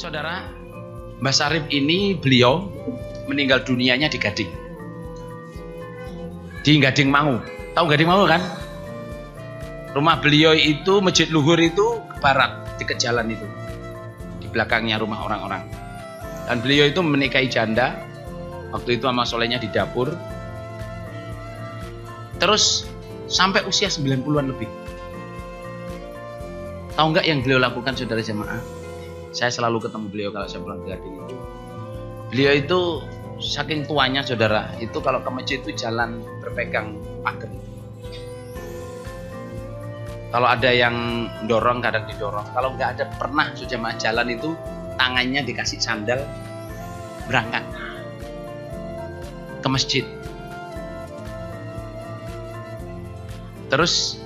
Saudara, Mbah Syarif ini beliau meninggal dunianya di Gading. Di Gading Mangu. Tahu Gading Mangu kan? Rumah beliau itu, Masjid Luhur itu ke barat, dekat jalan itu. Di belakangnya rumah orang-orang. Dan beliau itu menikahi janda. Waktu itu sama solehnya di dapur. Terus sampai usia 90-an lebih. Tahu nggak yang beliau lakukan, saudara jemaah? Saya selalu ketemu beliau kalau saya pulang ke Gading itu. Beliau itu saking tuanya, saudara, itu kalau ke masjid itu jalan berpegang pagar. Kalau ada yang dorong, kadang didorong. Kalau nggak ada, pernah jemaah jalan itu tangannya dikasih sandal berangkat ke masjid. Terus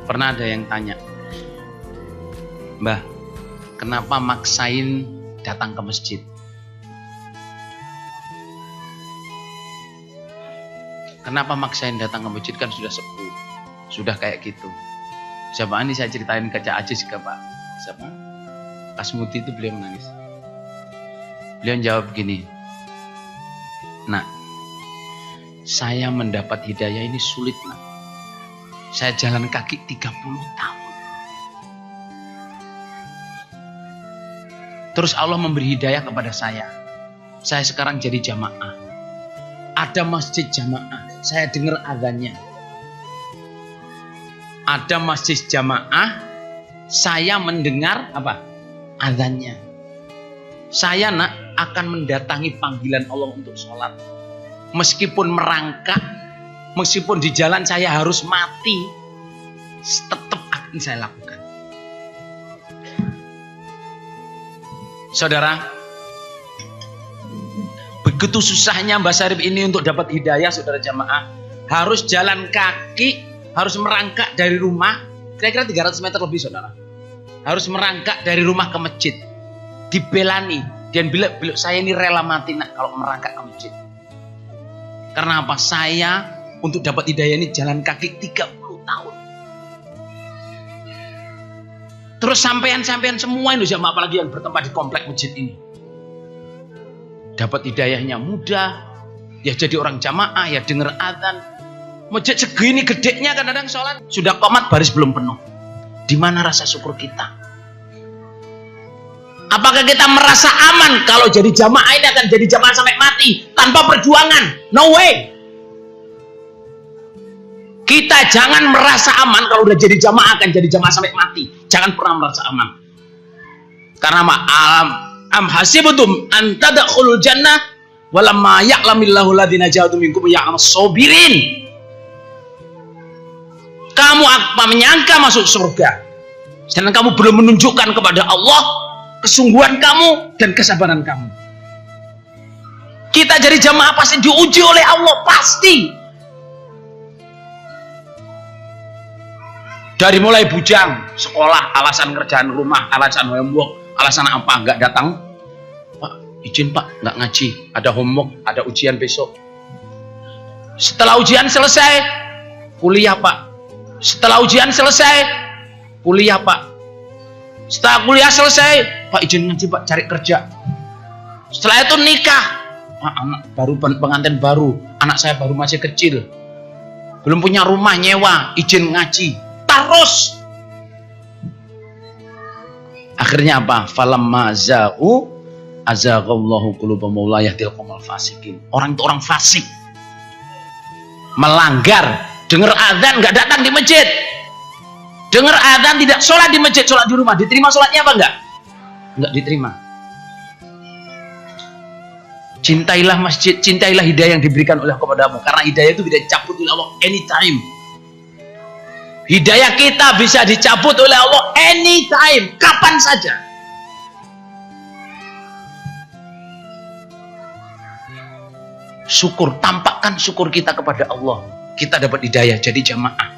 pernah ada yang tanya, Mbah, kenapa maksain datang ke masjid? Kenapa maksain datang ke masjid, kan sudah sepuh, sudah kayak gitu. Siapa ini saya ceritain ke Cak Aziz ke Pak siapa? Kasmuti itu beliau menangis. Beliau jawab gini, nak, saya mendapat hidayah ini sulit, nak. Saya jalan kaki 30 tahun. Terus Allah memberi hidayah kepada saya. Saya sekarang jadi jamaah. Ada masjid jamaah, saya dengar azannya. Ada masjid jamaah, saya mendengar apa? Azannya. Saya nak akan mendatangi panggilan Allah untuk sholat. Meskipun merangkak, meskipun di jalan saya harus mati, tetap akan saya lakukan. Saudara, begitu susahnya Mbah Syarif ini untuk dapat hidayah, saudara jamaah. Harus jalan kaki, harus merangkak dari rumah, kira-kira 300 meter lebih, saudara. Harus merangkak dari rumah ke masjid. Dibelani. Dan bilang, saya ini rela mati, nak, kalau merangkak ke masjid. Karena apa? Saya untuk dapat hidayah ini jalan kaki 30 tahun. Terus sampean-sampean semua ini, jamaah, apalagi yang bertempat di komplek masjid ini, dapat hidayahnya mudah, ya jadi orang jamaah, ya dengar azan. Masjid segini gedenya kadang-kadang sholat sudah qomat baris belum penuh. Di mana rasa syukur kita? Apakah kita merasa aman kalau jadi jamaah ini akan jadi jamaah sampai mati tanpa perjuangan? No way. Kita jangan merasa aman kalau udah jadi jamaah akan jadi jamaah sampai mati. Jangan pernah merasa aman. Karena am hasibutum an tadkhulul jannah walamma ya'lamillahu alladziina jahadu minkum ya'lamus sabirin. Kamu apa menyangka masuk surga sedangkan kamu belum menunjukkan kepada Allah kesungguhan kamu dan kesabaran kamu. Kita jadi jamaah pasti diuji oleh Allah, pasti. Dari mulai bujang, sekolah, alasan kerjaan rumah, alasan homework, alasan apa enggak datang. Pak, izin Pak, enggak ngaji, ada homework, ada ujian besok. Setelah ujian selesai, kuliah Pak. Setelah ujian selesai, kuliah Pak. Setelah kuliah selesai, Pak izin ngaji Pak, cari kerja. Setelah itu nikah. Pak, anak baru, pengantin baru, anak saya baru masih kecil, belum punya rumah nyewa, izin ngaji. Terus akhirnya apa? Falamma za'u azaghallahu qulubahum la yahdil qaumal fasikin. Orang itu orang fasik, melanggar, dengar azan nggak datang di masjid, dengar azan tidak sholat di masjid, sholat di rumah. Diterima sholatnya apa enggak? Enggak diterima. Cintailah masjid, cintailah hidayah yang diberikan oleh kepadamu, karena hidayah itu tidak dicabut oleh Allah anytime. Hidayah kita bisa dicabut oleh Allah anytime, kapan saja. Syukur, tampakkan syukur kita kepada Allah. Kita dapat hidayah jadi jamaah.